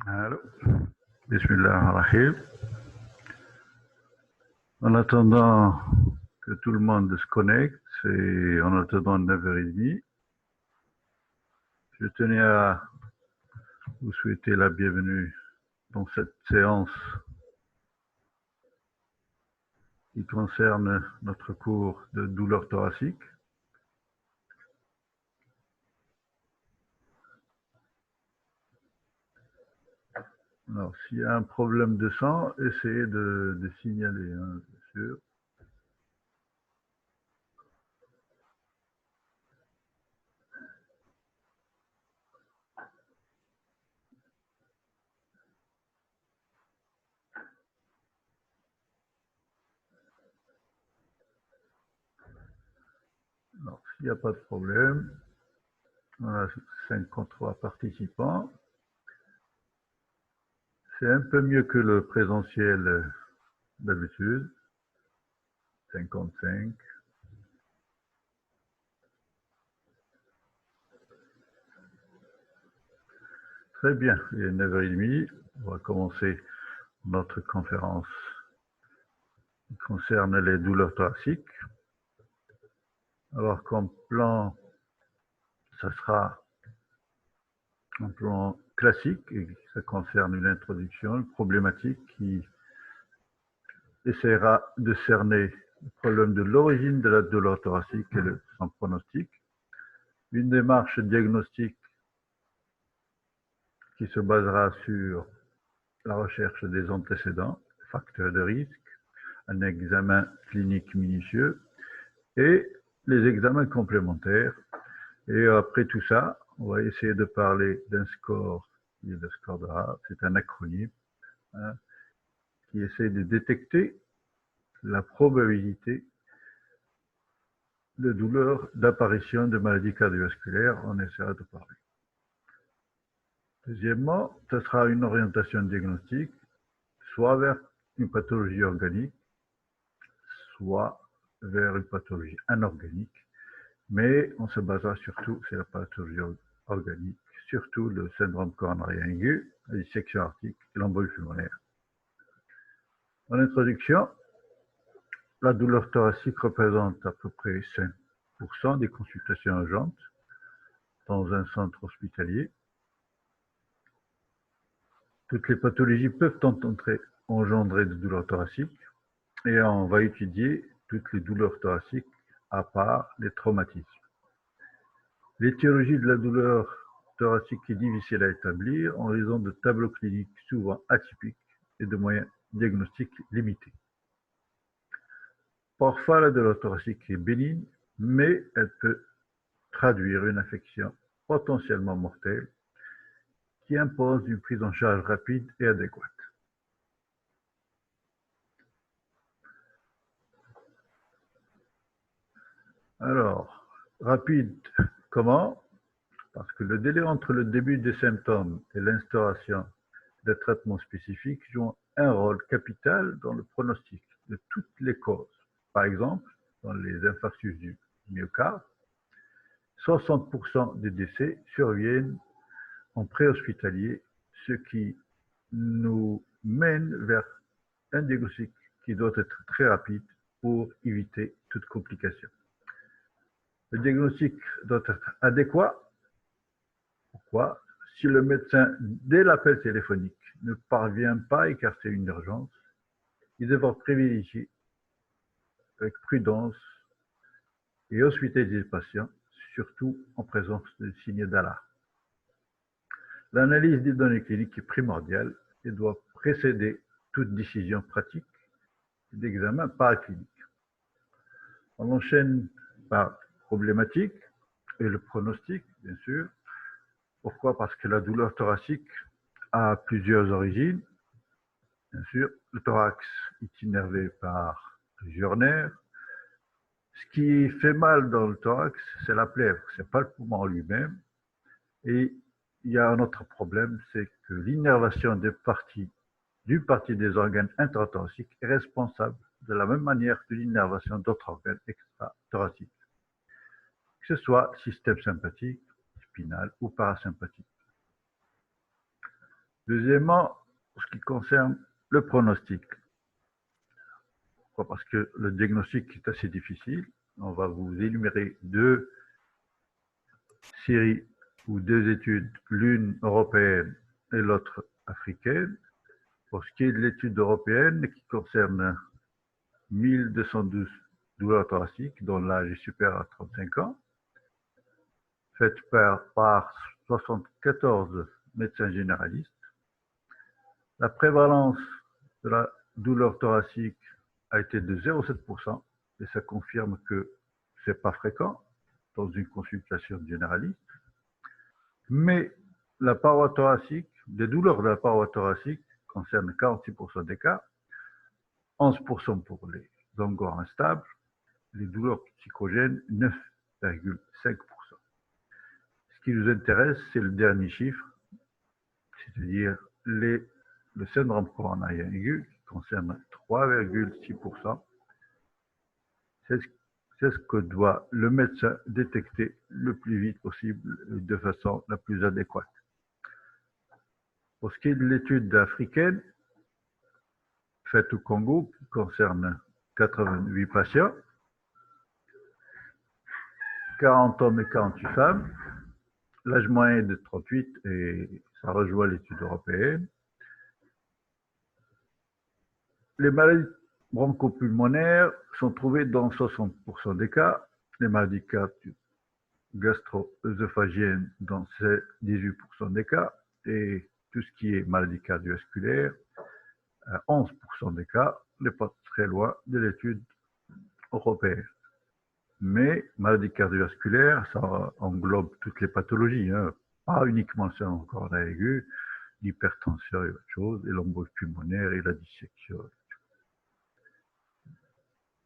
Allô. Bismillahirrahmanirrahim. En attendant que tout le monde se connecte et en attendant 9h30, je tenais à vous souhaiter la bienvenue dans cette séance qui concerne notre cours de douleur thoracique. Alors, s'il y a un problème de sang, essayez de signaler, hein, bien sûr. Alors, s'il n'y a pas de problème, on a 53 participants. C'est un peu mieux que le présentiel d'habitude. 55. Très bien, il est 9h30. On va commencer notre conférence qui concerne les douleurs thoraciques. Alors, comme plan, ça sera un plan classique et ça concerne une introduction, une problématique qui essaiera de cerner le problème de l'origine de la douleur thoracique et son pronostic. Une démarche diagnostique qui se basera sur la recherche des antécédents, facteurs de risque, un examen clinique minutieux et les examens complémentaires. Et après tout ça, on va essayer de parler d'un score, qui est le score de Ra, c'est un acronyme, hein, qui essaie de détecter la probabilité de douleur d'apparition de maladies cardiovasculaires. On essaiera de parler. Deuxièmement, ce sera une orientation diagnostique, soit vers une pathologie organique, soit vers une pathologie anorganique, mais on se basera surtout sur la pathologie organique, surtout le syndrome coronarien aigu, la dissection aortique et l'embolie pulmonaire. En introduction, la douleur thoracique représente à peu près 5% des consultations urgentes dans un centre hospitalier. Toutes les pathologies peuvent engendrer des douleurs thoraciques et on va étudier toutes les douleurs thoraciques à part les traumatismes. L'étiologie de la douleur thoracique est difficile à établir en raison de tableaux cliniques souvent atypiques et de moyens diagnostiques limités. Parfois, la douleur thoracique est bénigne, mais elle peut traduire une infection potentiellement mortelle qui impose une prise en charge rapide et adéquate. Alors, rapide, comment? Parce que le délai entre le début des symptômes et l'instauration des traitements spécifiques joue un rôle capital dans le pronostic de toutes les causes. Par exemple, dans les infarctus du myocarde, 60% des décès surviennent en préhospitalier, ce qui nous mène vers un diagnostic qui doit être très rapide pour éviter toute complication. Le diagnostic doit être adéquat. Pourquoi? Si le médecin, dès l'appel téléphonique, ne parvient pas à écarter une urgence, il devra privilégier avec prudence et hospitaliser le patient, surtout en présence de signes d'alarme. L'analyse des données cliniques est primordiale et doit précéder toute décision pratique d'examen paraclinique. On enchaîne par problématique et le pronostic, bien sûr. Pourquoi? Parce que la douleur thoracique a plusieurs origines. Bien sûr, le thorax est innervé par plusieurs nerfs. Ce qui fait mal dans le thorax, c'est la plèvre, ce n'est pas le poumon lui-même. Et il y a un autre problème, c'est que l'innervation d'une partie des organes intrathoraciques est responsable de la même manière que l'innervation d'autres organes extrathoraciques, que ce soit système sympathique, spinal ou parasympathique. Deuxièmement, en ce qui concerne le pronostic. Pourquoi? Parce que le diagnostic est assez difficile. On va vous énumérer deux séries ou deux études, l'une européenne et l'autre africaine. Pour ce qui est de l'étude européenne qui concerne 1212 douleurs thoraciques dont l'âge est supérieur à 35 ans, faite par 74 médecins généralistes, la prévalence de la douleur thoracique a été de 0,7% et ça confirme que ce n'est pas fréquent dans une consultation généraliste. Mais la paroi thoracique, les douleurs de la paroi thoracique concernent 46% des cas, 11% pour les ganglions instables, les douleurs psychogènes 9,5%. Ce qui nous intéresse, c'est le dernier chiffre, c'est-à-dire le syndrome coronarien aigu qui concerne 3,6%. C'est ce que doit le médecin détecter le plus vite possible de façon la plus adéquate. Pour ce qui est de l'étude africaine, faite au Congo, qui concerne 88 patients, 40 hommes et 48 femmes, l'âge moyen est de 38 et ça rejoint l'étude européenne. Les maladies bronchopulmonaires sont trouvées dans 60% des cas, les maladies gastro-œsophagiennes dans 18% des cas, et tout ce qui est maladie cardiovasculaire, 11% des cas, n'est pas très loin de l'étude européenne. Mais maladie cardiovasculaire, ça englobe toutes les pathologies, hein, pas uniquement le syndrome coronarien aigu, l'hypertension et autre chose, et l'embolie pulmonaire et la dissection.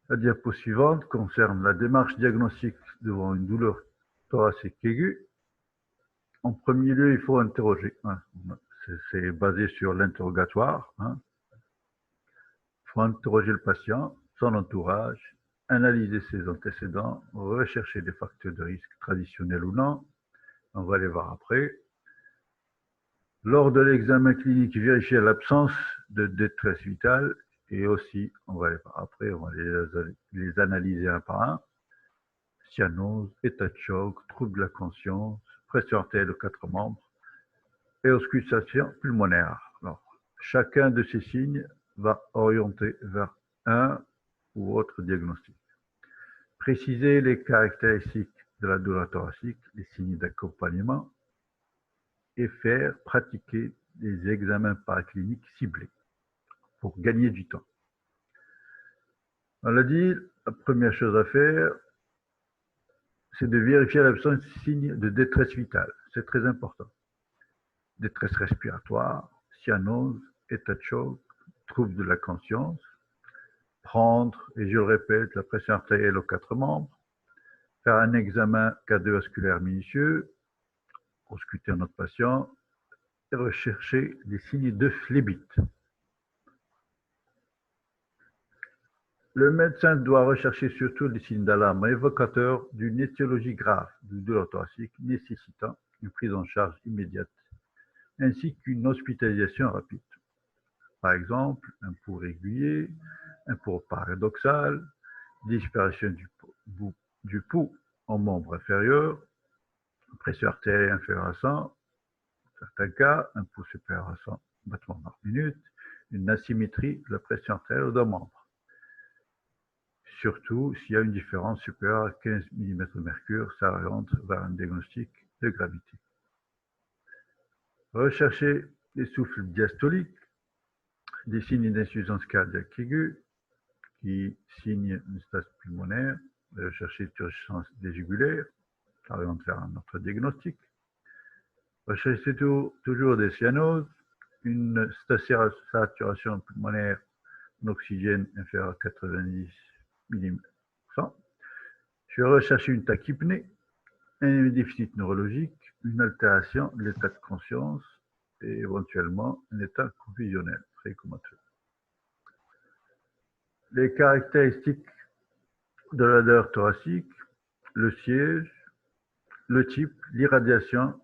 La diapo suivante concerne la démarche diagnostique devant une douleur thoracique aiguë. En premier lieu, il faut interroger. Hein. C'est basé sur l'interrogatoire. Hein. Il faut interroger le patient, son entourage, analyser ses antécédents, rechercher des facteurs de risque traditionnels ou non. On va les voir après. Lors de l'examen clinique, vérifier l'absence de détresse vitale et aussi, on va les voir après, on va les analyser un par un. Cyanose, état de choc, trouble de la conscience, pression artérielle aux 4 membres et auscultation pulmonaire. Alors, chacun de ces signes va orienter vers un ou autre diagnostic. Préciser les caractéristiques de la douleur thoracique, les signes d'accompagnement et faire pratiquer des examens paracliniques ciblés pour gagner du temps. On l'a dit, la première chose à faire, c'est de vérifier l'absence de signes de détresse vitale. C'est très important. Détresse respiratoire, cyanose, état de choc, trouble de la conscience, prendre, et je le répète, la pression artérielle aux 4 membres, faire un examen cardiovasculaire minutieux, ausculter notre patient et rechercher les signes de phlébite. Le médecin doit rechercher surtout des signes d'alarme évocateurs d'une étiologie grave de douleur thoracique nécessitant une prise en charge immédiate, ainsi qu'une hospitalisation rapide. Par exemple, un pouls régulier, un pouls paradoxal, disparition du pouls en membre inférieur, pression artérielle inférieure à 100, dans certains cas, un pouls supérieur à 100 battements par minute, une asymétrie de la pression artérielle d'un membre. Surtout, s'il y a une différence supérieure à 15 mm de mercure, ça oriente vers un diagnostic de gravité. Rechercher les souffles diastoliques, des signes d'insuffisance cardiaque aiguë qui signent une stase pulmonaire, rechercher l'urgence des jugulaires, ça oriente vers un autre diagnostic. Rechercher toujours des cyanoses, une saturation pulmonaire en oxygène inférieure à 90 mm. Je vais rechercher une tachypnée, un déficit neurologique, une altération de l'état de conscience et éventuellement un état confusionnel, précomateux. Les caractéristiques de la douleur thoracique, le siège, le type, l'irradiation,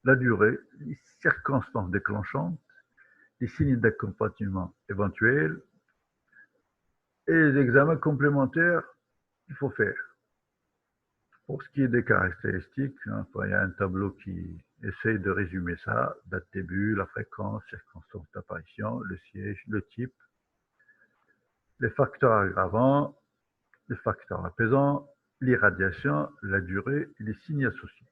la durée, les circonstances déclenchantes, les signes d'accompagnement éventuels et les examens complémentaires qu'il faut faire. Pour ce qui est des caractéristiques, il y a un tableau qui essaye de résumer ça, date début, la fréquence, circonstances d'apparition, le siège, le type, les facteurs aggravants, les facteurs apaisants, l'irradiation, la durée et les signes associés.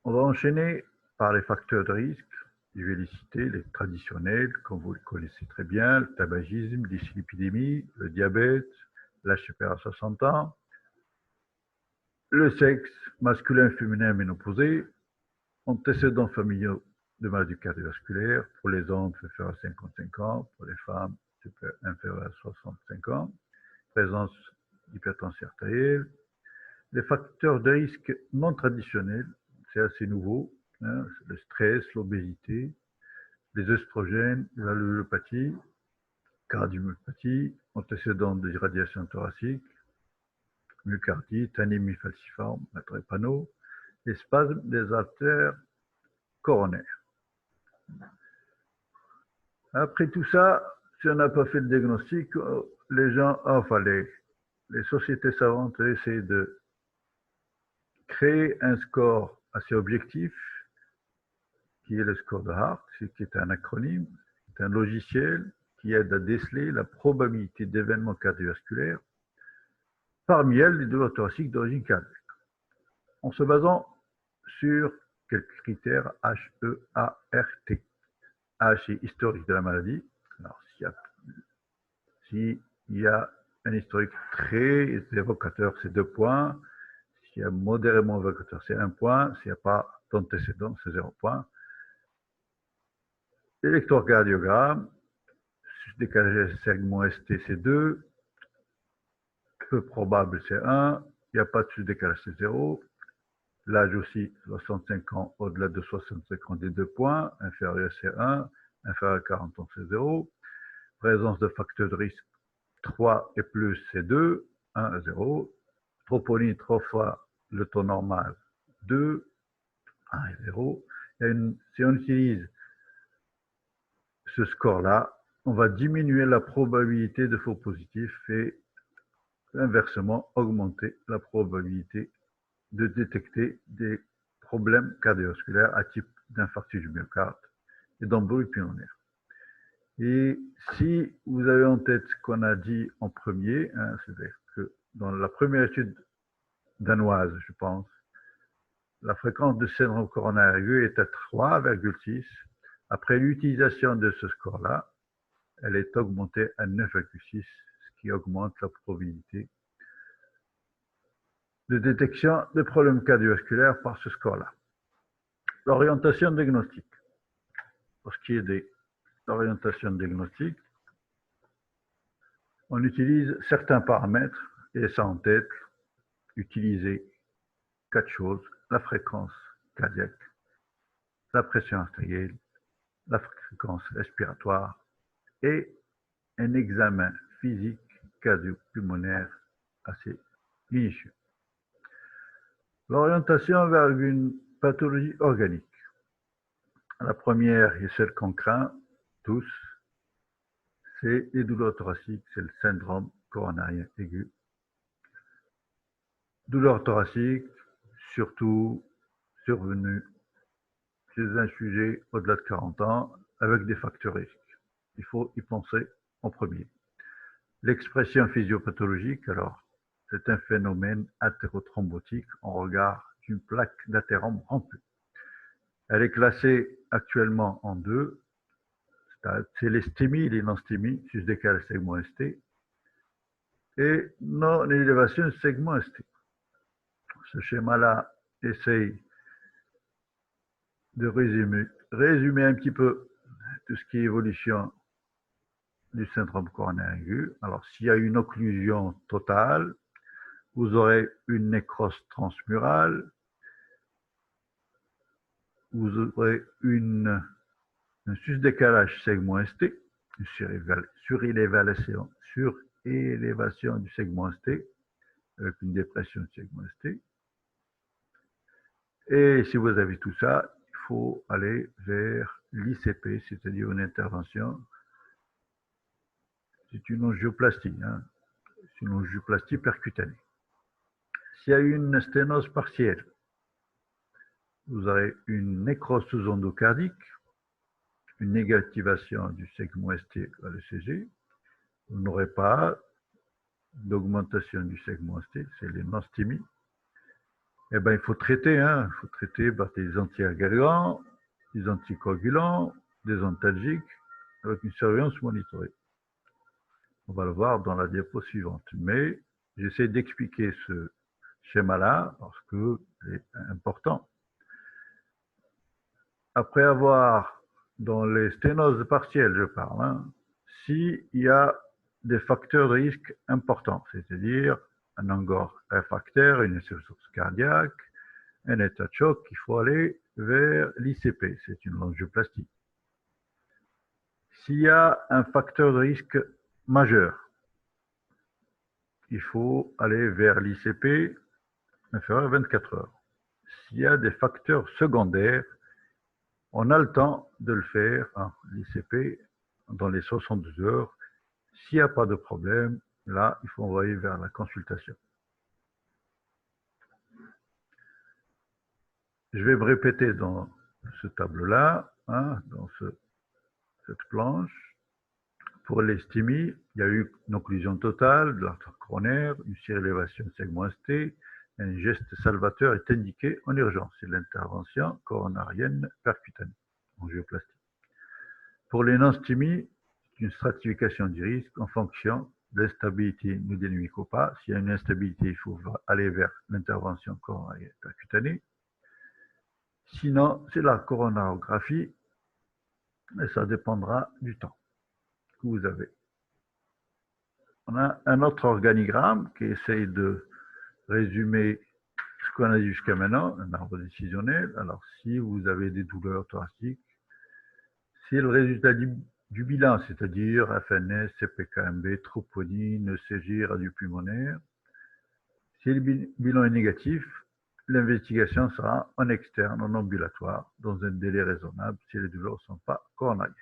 On va enchaîner par les facteurs de risque. Je vais les citer, les traditionnels, comme vous le connaissez très bien, le tabagisme, les dyslipidémies, le diabète, l'âge supérieur à 60 ans, le sexe masculin, féminin, ménopausé, antécédents familiaux de maladies cardiovasculaires pour les hommes inférieurs à 55 ans, pour les femmes inférieures à 65 ans, présence d'hypertension artérielle, les facteurs de risque non traditionnels, c'est assez nouveau, le stress, l'obésité, les œstrogènes, la l'alvéolopathie, cardiomyopathie, antécédents de radiation thoracique, myocardite, anémie falciforme, la drépano, les spasmes des artères coronaires. Après tout ça, si on n'a pas fait le diagnostic, les gens, les sociétés savantes essaient de créer un score assez objectif, qui est le score de Hart, qui est un acronyme, c'est un logiciel qui aide à déceler la probabilité d'événements cardiovasculaires, parmi elles les douleurs thoraciques d'origine cardiaque, en se basant sur quelques critères H-E-A-R-T. H est historique de la maladie. Alors, s'il y a un historique très évocateur, c'est 2 points. S'il y a modérément évocateur, c'est 1 point. S'il n'y a pas d'antécédent, c'est 0 point. L'électrocardiogramme, décalage segment ST, c'est 2. Peu probable, c'est 1. Il n'y a pas de décalage, c'est 0. L'âge aussi, 65 ans, au-delà de 65 ans, des 2 points. Inférieur, c'est 1. Inférieur à 40 ans, c'est 0. Présence de facteurs de risque 3 et plus, c'est 2. 1 à 0. Troponie 3 fois le taux normal, 2. 1 et 0. Si on utilise ce score-là, on va diminuer la probabilité de faux positifs et inversement augmenter la probabilité de détecter des problèmes cardiovasculaires à type d'infarctus du myocarde et d'embolie pulmonaire. Et si vous avez en tête ce qu'on a dit en premier, c'est-à-dire que dans la première étude danoise, je pense, la fréquence de syndrome coronaire aigu est à 3,6. Après l'utilisation de ce score-là, elle est augmentée à 9,6, ce qui augmente la probabilité de détection de problèmes cardiovasculaires par ce score-là. L'orientation diagnostique. Pour ce qui est de l'orientation diagnostique, on utilise certains paramètres, et ça en tête, utiliser 4 choses, la fréquence cardiaque, la pression artérielle, la fréquence respiratoire et un examen physique cardio-pulmonaire assez minutieux. L'orientation vers une pathologie organique. La première et celle qu'on craint tous, c'est les douleurs thoraciques, c'est le syndrome coronarien aigu. Douleurs thoraciques, surtout survenues chez un sujet au-delà de 40 ans avec des facteurs risques. Il faut y penser en premier. L'expression physiopathologique, alors, c'est un phénomène athérothrombotique en regard d'une plaque d'athérome rompue. Elle est classée actuellement en 2. C'est l'estémie et l'instémie, sus décalage segment ST, et non-élévation du segment ST. Ce schéma-là essaye de résumer un petit peu tout ce qui est évolution du syndrome coronaire aigu. Alors, s'il y a une occlusion totale, vous aurez une nécrose transmurale, vous aurez un susdécalage segment-ST, une surélévation du segment ST, avec une dépression du segment ST. Et si vous avez tout ça, il faut aller vers l'ICP, c'est-à-dire une intervention. C'est une angioplastie, hein. C'est une angioplastie percutanée. S'il y a une sténose partielle, vous aurez une nécrose sous-endocardique, une négativation du segment ST à l'ECG. Vous n'aurez pas d'augmentation du segment ST, c'est l'énostémie. Eh ben, il faut traiter, hein. Il faut traiter par des antiagrégants, des anticoagulants, des antalgiques, avec une surveillance monitorée. On va le voir dans la diapo suivante. Mais j'essaie d'expliquer ce schéma-là parce que c'est important. Après avoir, dans les sténoses partielles, je parle, hein, s'il y a des facteurs de risque importants, c'est-à-dire un angor réfractaire, une insuffisance cardiaque, un état de choc, il faut aller vers l'ICP, c'est une angioplastie. S'il y a un facteur de risque majeur, il faut aller vers l'ICP inférieur à 24 heures. S'il y a des facteurs secondaires, on a le temps de le faire, hein, l'ICP, dans les 72 heures. S'il n'y a pas de problème, là, il faut envoyer vers la consultation. Je vais me répéter dans ce tableau-là, hein, dans cette planche. Pour l'estimie, il y a eu une occlusion totale de l'artère coronaire, une surélévation de segment ST, un geste salvateur est indiqué en urgence. C'est l'intervention coronarienne percutanée, angioplastie. Pour les non-stémies, c'est une stratification du risque en fonction de l'instabilité médénomique ou pas. S'il y a une instabilité, il faut aller vers l'intervention coronarienne percutanée. Sinon, c'est la coronarographie, mais ça dépendra du temps que vous avez. On a un autre organigramme qui essaye de résumer ce qu'on a dit jusqu'à maintenant, un arbre décisionnel. Alors, si vous avez des douleurs thoraciques, c'est le résultat du bilan, c'est-à-dire FNS, CPKMB, troponine, ECG, radio pulmonaire. Si le bilan est négatif, l'investigation sera en externe, en ambulatoire, dans un délai raisonnable si les douleurs ne sont pas coronariennes.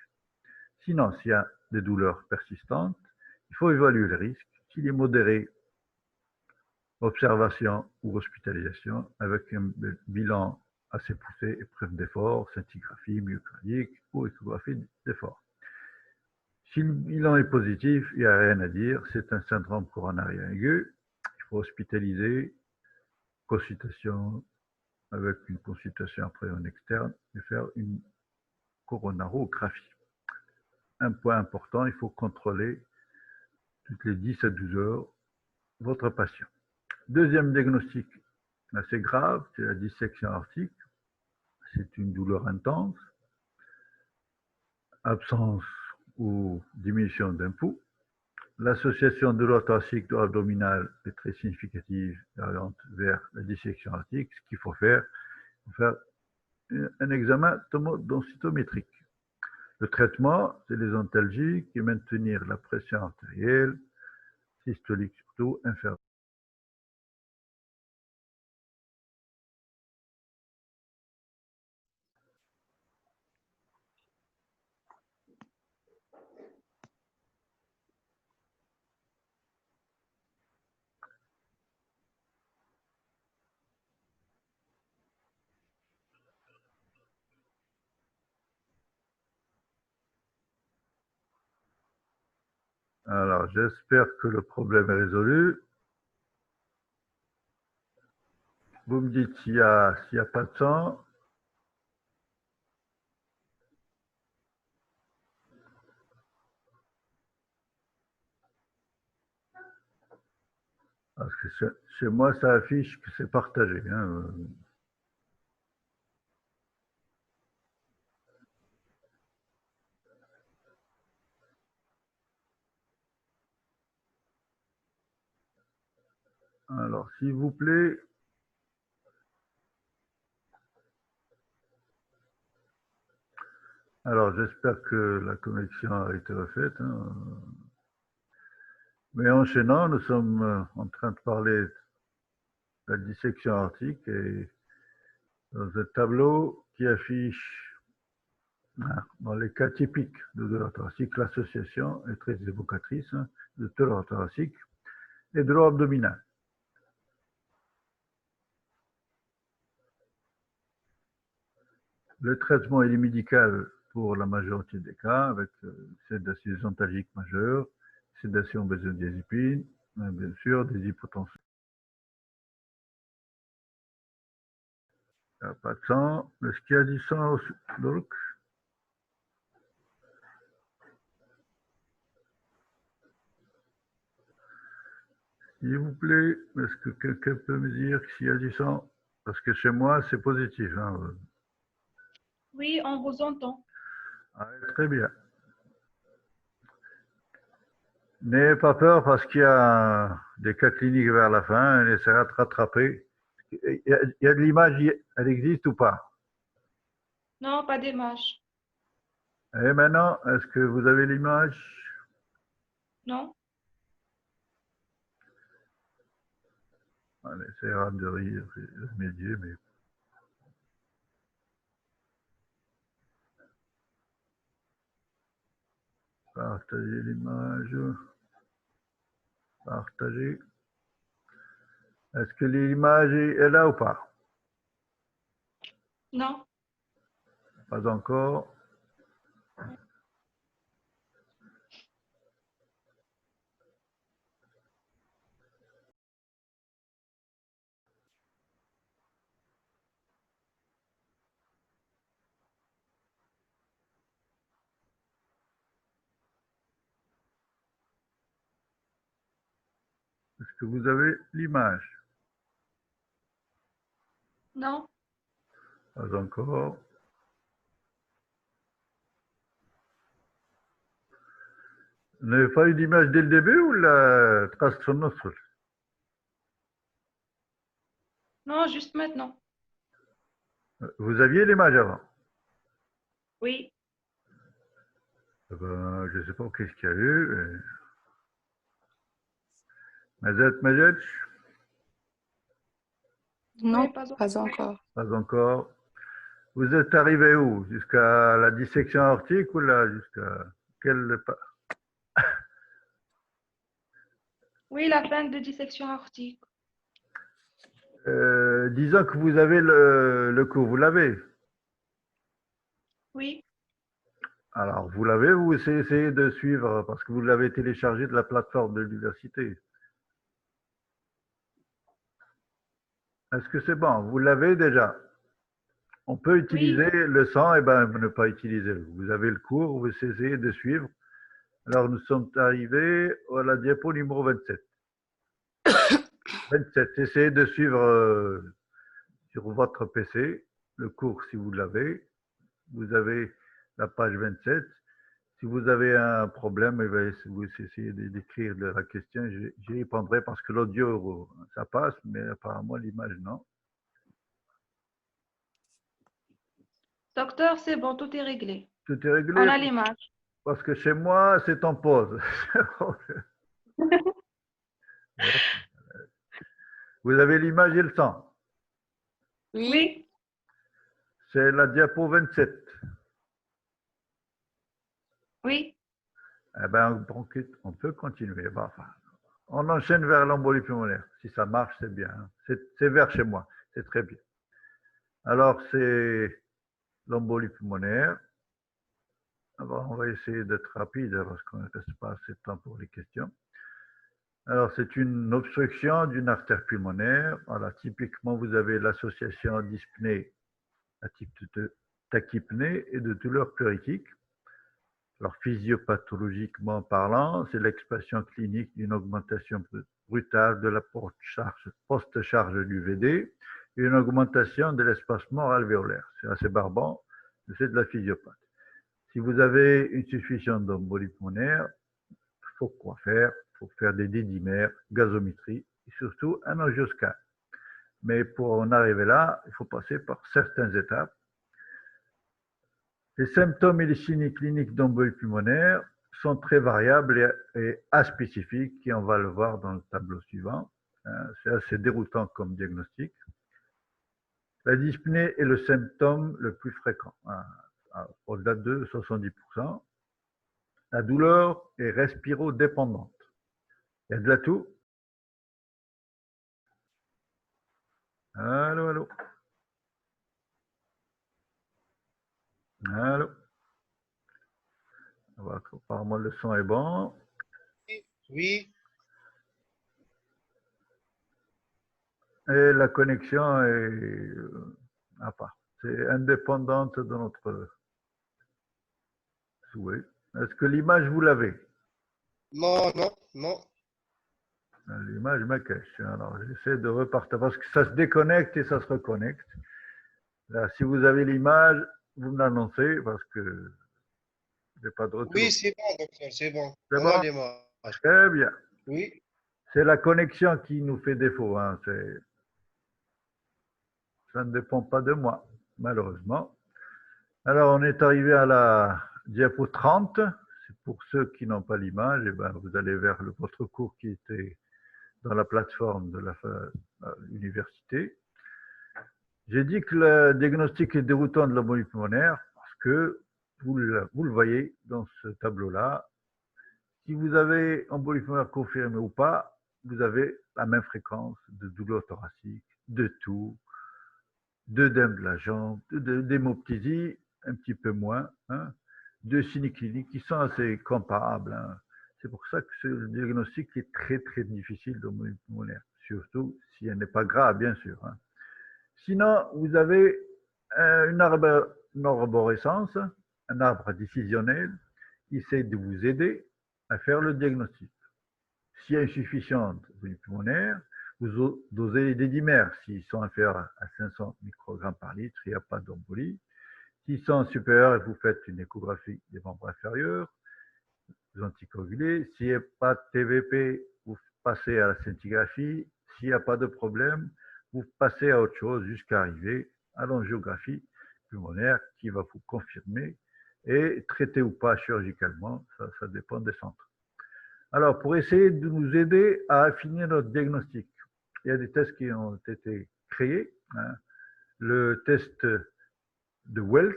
Sinon, s'il y a des douleurs persistantes, il faut évaluer le risque. S'il est modéré, observation ou hospitalisation avec un bilan assez poussé, épreuve d'effort, scintigraphie myocardique ou échographie d'effort. Si le bilan est positif, il n'y a rien à dire, c'est un syndrome coronarien aigu, il faut hospitaliser, consultation avec une consultation après en externe et faire une coronarographie. Un point important, il faut contrôler toutes les 10 à 12 heures votre patient. Deuxième diagnostic assez grave, c'est la dissection aortique. C'est une douleur intense, absence ou diminution d'un pouls. L'association de douleur thoracique de abdominale est très significative vers la dissection aortique. Ce qu'il faut faire un examen densitométrique. Le traitement, c'est les antalgiques et maintenir la pression artérielle, systolique surtout, inférieure. Alors, j'espère que le problème est résolu. Vous me dites s'il n'y a pas de sang. Parce que chez moi, ça affiche que c'est partagé, hein. Alors, s'il vous plaît, alors j'espère que la connexion a été refaite. Hein. Mais enchaînant, nous sommes en train de parler de la dissection aortique et dans un tableau qui affiche, dans les cas typiques de douleur thoracique, l'association est très évocatrice de douleur thoracique et de douleur abdominale. Le traitement est médical pour la majorité des cas, avec sédation antalgique majeure, sédation benzodiazépine, bien sûr, des hypotensions. Il n'y a pas de sang. Est-ce qu'il y a du sang donc? S'il vous plaît, est-ce que quelqu'un peut me dire s'il y a du sang? Parce que chez moi, c'est positif. Hein. Oui, on vous entend. Ah, très bien. N'ayez pas peur parce qu'il y a des cas cliniques vers la fin. On essaiera de rattraper. Il y a de l'image, elle existe ou pas? Non, pas d'image. Et maintenant, est-ce que vous avez l'image? Non. On essaiera de remédier, mais partager l'image. Partager. Est-ce que l'image est là ou pas? Non. Pas encore. Est-ce que vous avez l'image? Non. Pas encore. Vous n'avez pas eu d'image dès le début ou la trace sur notre? Non, juste maintenant. Vous aviez l'image avant? Oui. Eh ben, je ne sais pas qu'est-ce qu'il y a eu. Mazet, Oui, Non, pas encore. pas encore. Vous êtes arrivé où? Jusqu'à la dissection aortique ou là jusqu'à quel? Oui, la fin de dissection aortique. Disons que vous avez le cours, vous l'avez. Oui. Alors, vous l'avez, vous essayez de suivre parce que vous l'avez téléchargé de la plateforme de l'université. Est-ce que c'est bon? Vous l'avez déjà? On peut utiliser Oui. le sang et ben ne pas utiliser. Vous avez le cours, vous essayez de suivre. Alors, nous sommes arrivés à la diapo numéro 27. 27. Essayez de suivre sur votre PC le cours si vous l'avez. Vous avez la page 27. Si vous avez un problème, vous essayez d'écrire la question, j'y répondrai parce que l'audio, ça passe, mais apparemment l'image, non. Docteur, c'est bon, tout est réglé. Tout est réglé On a l'image. parce que chez moi, c'est en pause. Vous avez l'image et le son. Oui, Oui. C'est la diapo 27. Oui. Eh ben, on peut continuer. Bon, enfin, on enchaîne vers l'embolie pulmonaire. Si ça marche, c'est bien. Hein. C'est vers chez moi. C'est très bien. Alors, c'est l'embolie pulmonaire. Alors, on va essayer d'être rapide parce qu'on ne reste pas assez de temps pour les questions. Alors, c'est une obstruction d'une artère pulmonaire. Voilà, typiquement, vous avez l'association dyspnée à type de tachypnée et de douleur pleuritique. Alors, physiopathologiquement parlant, c'est l'expression clinique d'une augmentation brutale de la post-charge du VD et une augmentation de l'espacement alvéolaire. C'est assez barbant, mais c'est de la physiopathie. Si vous avez une suspicion d'embolie pulmonaire, il faut quoi faire? Il faut faire des dédimères, gazométrie et surtout un angioscan. Mais pour en arriver là, il faut passer par certaines étapes. Les symptômes et les signes cliniques d'embolie pulmonaire sont très variables et aspécifiques, et on va le voir dans le tableau suivant. C'est assez déroutant comme diagnostic. La dyspnée est le symptôme le plus fréquent, au-delà de 70%. La douleur est respirodépendante. Il y a de la toux. Allô, allô. Allô. Apparemment, le son est bon. Oui, Et la connexion est à part. C'est indépendante de notre souhait. Est-ce que l'image, vous l'avez? non, non, non. L'image me cache. Alors, j'essaie de repartir parce que ça se déconnecte et ça se reconnecte. Là, si vous avez l'image, vous me l'annoncez parce que je n'ai pas de retour. Oui, c'est bon, docteur, c'est bon. C'est On bon? a l'image. Très bien. Oui, C'est la connexion qui nous fait défaut. Hein. Ça ne dépend pas de moi, malheureusement. Alors, on est arrivé à la diapo 30. C'est pour ceux qui n'ont pas l'image, eh ben, vous allez vers votre cours qui était dans la plateforme de l'université. J'ai dit que le diagnostic est déroutant de l'embolie pulmonaire parce que vous le voyez dans ce tableau-là. Si vous avez embolie pulmonaire confirmée ou pas, vous avez la même fréquence de douleur thoracique, de toux, d'œdème de la jambe, d'hémoptysie, un petit peu moins, hein, de signes cliniques qui sont assez comparables. Hein. C'est pour ça que ce diagnostic est très, très difficile d'embolie pulmonaire, surtout si elle n'est pas grave, bien sûr. Hein. Sinon, vous avez une arborescence, un arbre décisionnel qui essaie de vous aider à faire le diagnostic. S'il y a insuffisante embolie pulmonaire, vous dosez des dimères. S'ils sont inférieurs à 500 microgrammes par litre, il n'y a pas d'embolie. S'ils sont supérieurs, vous faites une échographie des membres inférieurs, vous anticoagulez. S'il n'y a pas de TVP, vous passez à la scintigraphie. S'il n'y a pas de problème, vous passez à autre chose jusqu'à arriver à l'angiographie pulmonaire qui va vous confirmer et traiter ou pas chirurgicalement, ça dépend des centres. Alors, pour essayer de nous aider à affiner notre diagnostic, il y a des tests qui ont été créés. Hein. Le test de Wells,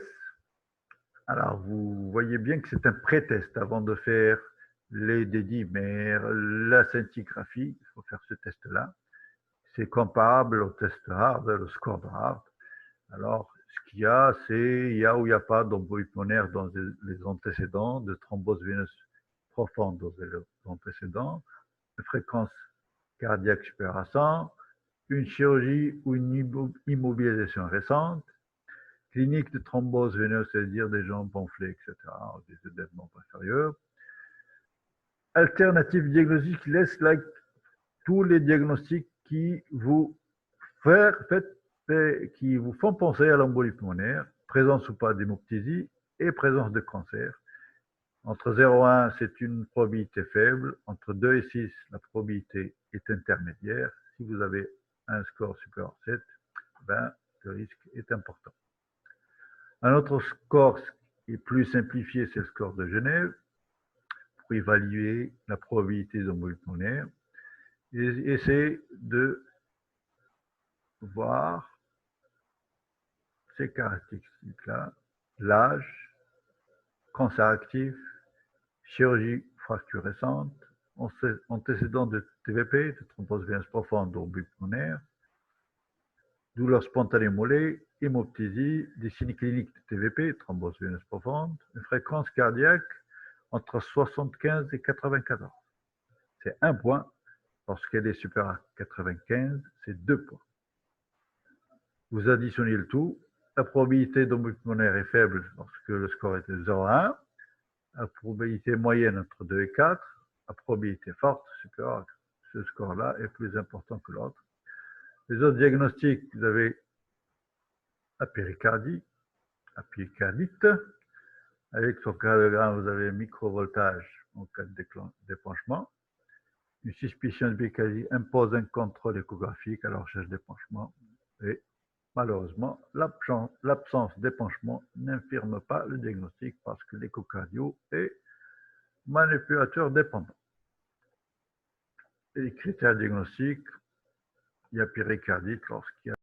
alors vous voyez bien que c'est un pré-test avant de faire les dédimères, la scintigraphie, il faut faire ce test-là. C'est comparable au test HARD, le score de HARD. Alors, ce qu'il y a, c'est il y a ou il n'y a pas d'embolie pulmonaire dans les antécédents, de thrombose veineuse profonde dans les antécédents, une fréquence cardiaque supérieure à 100, une chirurgie ou une immobilisation récente, clinique de thrombose veineuse, c'est-à-dire des jambes gonflées, etc., des œdèmes membres inférieurs. Alternative diagnostique laisse like tous les diagnostics qui vous font penser à l'embolie pulmonaire, présence ou pas d'hémoptysie et présence de cancer. Entre 0 et 1, c'est une probabilité faible. Entre 2 et 6, la probabilité est intermédiaire. Si vous avez un score supérieur à 7, ben, le risque est important. Un autre score qui est plus simplifié, c'est le score de Genève, pour évaluer la probabilité d'embolie pulmonaire. Et c'est de voir ces caractéristiques-là, l'âge, cancer actif, chirurgie fracture récente, antécédent de TVP, de thrombose veineuse profonde ou pulmonaire, douleur spontanée mollet, hémoptysie, des signes cliniques de TVP, thrombose veineuse profonde, une fréquence cardiaque entre 75 et 94. C'est 1 point. Lorsqu'elle est supérieure à 95, c'est 2 points. Vous additionnez le tout. La probabilité d'embolie pulmonaire est faible lorsque le score est de 0 à 1. La probabilité moyenne entre 2 et 4. La probabilité forte supérieure à ce score-là est plus important que l'autre. Les autres diagnostics, vous avez la péricardie, la péricardite. Avec son cardiogramme, vous avez microvoltage en cas de déclenchement. Une suspicion de bicardie impose un contrôle échographique à la recherche d'épanchement et malheureusement, l'absence d'épanchement n'infirme pas le diagnostic parce que l'échocardio est manipulateur dépendant. Et les critères diagnostiques, il y a péricardite lorsqu'il y a